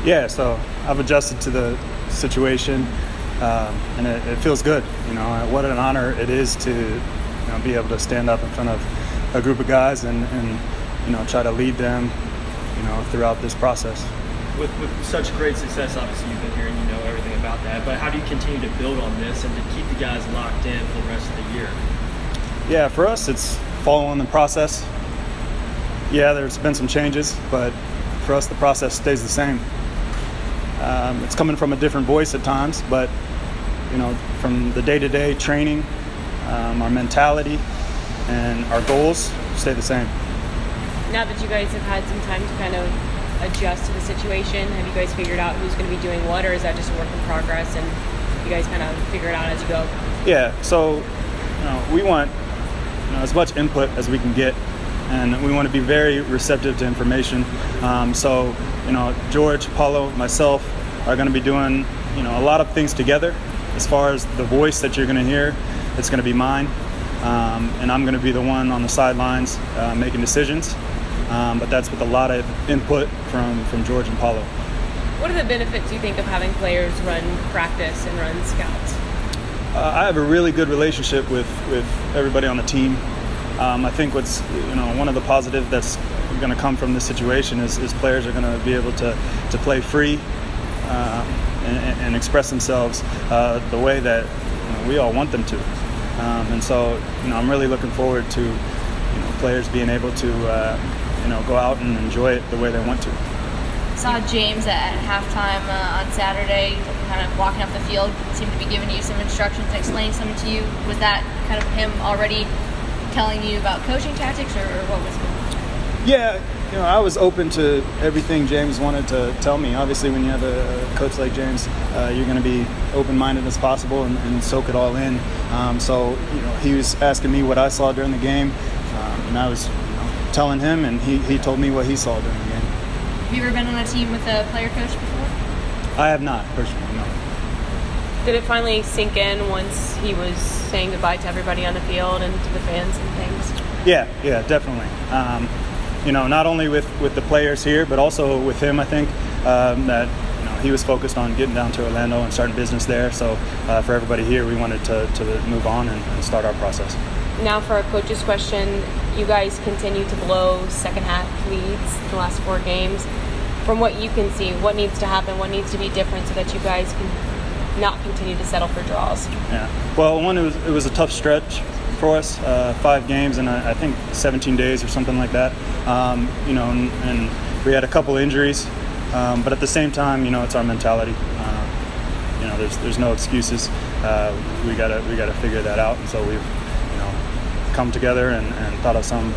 Yeah, so I've adjusted to the situation, and it feels good. What an honor it is to be able to stand up in front of a group of guys and try to lead them throughout this process. With such great success, obviously you've been here and you know everything about that, but how do you continue to build on this and to keep the guys locked in for the rest of the year? Yeah, for us it's following the process. Yeah, there's been some changes, but for us the process stays the same. It's coming from a different voice at times, but from the day-to-day training, our mentality and our goals stay the same. Now that you guys have had some time to kind of adjust to the situation, have you guys figured out who's going to be doing what, or is that just a work in progress and you guys kind of figure it out as you go? Yeah, so we want as much input as we can get, and we want to be very receptive to information. So George, Paulo, myself are going to be doing a lot of things together. As far as the voice that you're going to hear, it's going to be mine, and I'm going to be the one on the sidelines making decisions. But that's with a lot of input from George and Paulo. What are the benefits you think of having players run practice and run scouts? I have a really good relationship with everybody on the team. I think what's one of the positives that's going to come from this situation is players are going to be able to play free and express themselves the way that we all want them to. And so I'm really looking forward to players being able to go out and enjoy it the way they want to. Saw James at halftime on Saturday, kind of walking off the field, seemed to be giving you some instructions and explaining something to you. Was that kind of him already telling you about coaching tactics, or what was going on? Yeah, I was open to everything James wanted to tell me. Obviously, when you have a coach like James, you're going to be open-minded as possible and soak it all in. So he was asking me what I saw during the game, and I was telling him, and he told me what he saw during the game. Have you ever been on a team with a player coach before? I have not, personally, no. Did it finally sink in once he was saying goodbye to everybody on the field and to the fans and things? Yeah, definitely. Not only with the players here, but also with him, I think, that he was focused on getting down to Orlando and starting business there. So for everybody here, we wanted to move on and start our process. Now for a coach's question, you guys continue to blow second half leads the last 4 games. From what you can see, what needs to happen, what needs to be different so that you guys can not continue to settle for draws? Yeah. Well, it was a tough stretch for us, 5 games in I think 17 days or something like that. And we had a couple injuries, but at the same time, it's our mentality. There's no excuses. We gotta figure that out, and so we've come together and thought of some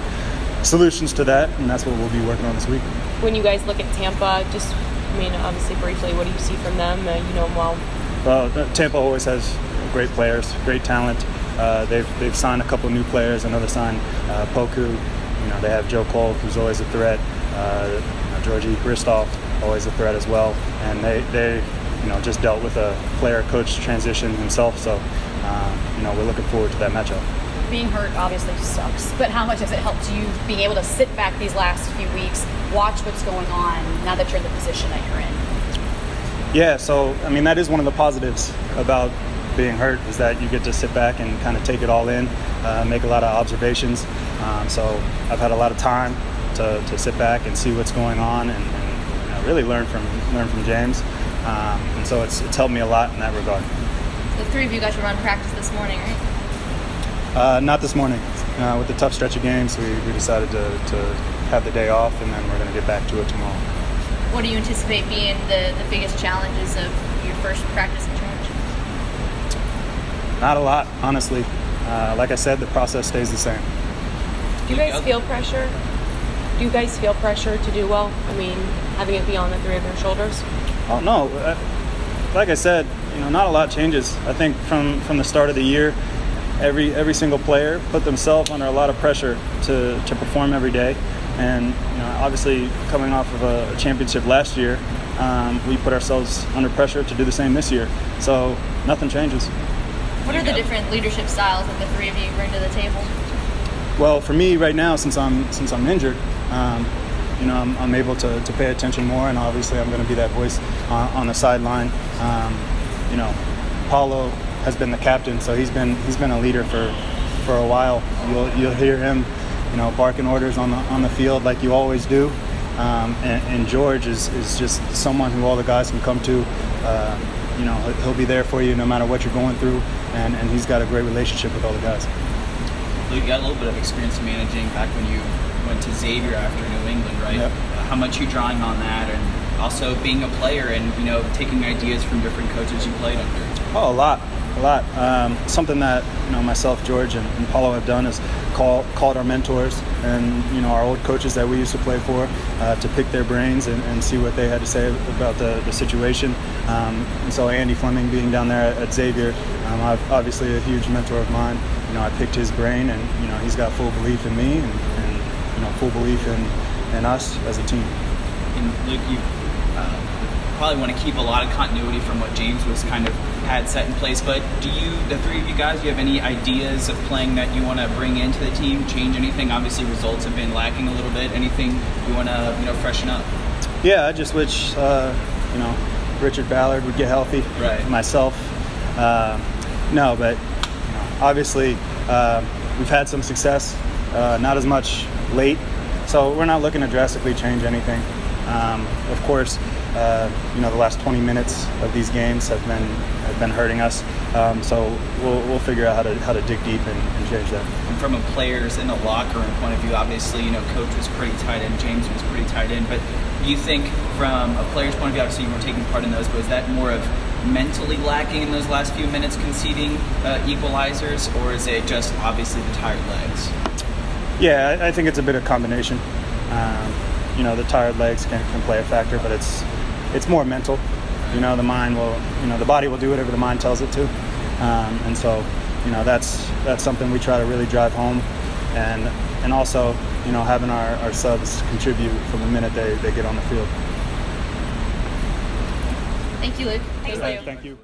solutions to that, and that's what we'll be working on this week. When you guys look at Tampa, obviously briefly, what do you see from them? You know them well. Well, Tampa always has great players, great talent. They've signed a couple new players. I know they signed Poku. They have Joe Cole, who's always a threat. Georgi Christoph, always a threat as well. And they just dealt with a player-coach transition himself. So, we're looking forward to that matchup. Being hurt obviously sucks, but how much has it helped you being able to sit back these last few weeks, watch what's going on now that you're in the position that you're in? Yeah, so that is one of the positives about being hurt, is that you get to sit back and kind of take it all in, make a lot of observations. So I've had a lot of time to sit back and see what's going on and really learn from James. And so it's helped me a lot in that regard. The 3 of you guys were on practice this morning, right? Not this morning. With the tough stretch of games, we decided to have the day off, and then we're going to get back to it tomorrow. What do you anticipate being the biggest challenges of your first practice in charge? Not a lot, honestly. Like I said, the process stays the same. Do you guys feel pressure? Do you guys feel pressure to do well? Having it be on the 3 of your shoulders? Oh, no. Like I said, not a lot changes. I think from the start of the year, every single player put themselves under a lot of pressure to perform every day. And obviously coming off of a championship last year, we put ourselves under pressure to do the same this year. So nothing changes. What are the different leadership styles that the 3 of you bring to the table? Well, for me right now, since I'm injured, I'm able to pay attention more, and obviously I'm going to be that voice on the sideline. Paulo has been the captain, so he's been a leader for a while. You'll hear him, barking orders on the field like you always do. And George is just someone who all the guys can come to. He'll be there for you no matter what you're going through, and he's got a great relationship with all the guys. Luke, you got a little bit of experience managing back when you went to Xavier after New England, right? Yep. How much you drawing on that, and also being a player and taking ideas from different coaches you played under? Oh, a lot. Something that myself, George, and Paulo have done is called our mentors and our old coaches that we used to play for to pick their brains and see what they had to say about the situation. And so Andy Fleming being down there at Xavier, obviously a huge mentor of mine. I picked his brain, and he's got full belief in me and full belief in us as a team. And Luke, you probably want to keep a lot of continuity from what James was had set in place, but the three of you guys, do you have any ideas of playing that you want to bring into the team, change anything? Obviously results have been lacking a little bit. Anything you want to freshen up? Yeah, I just wish Richard Ballard would get healthy. Right. Myself, no, but obviously we've had some success, not as much late, so we're not looking to drastically change anything. Of course, the last 20 minutes of these games have been hurting us. So we'll figure out how to dig deep and change that. And from a players in the locker room point of view, obviously, Coach was pretty tight end, James was pretty tight end, but do you think from a player's point of view, obviously you were taking part in those, but is that more of mentally lacking in those last few minutes conceding equalizers, or is it just obviously the tired legs? Yeah, I think it's a bit of combination. The tired legs can play a factor, but it's more mental. The mind will, the body will do whatever the mind tells it to, and so that's something we try to really drive home, and also having our subs contribute from the minute they get on the field. Thank you, Luke. Thank you.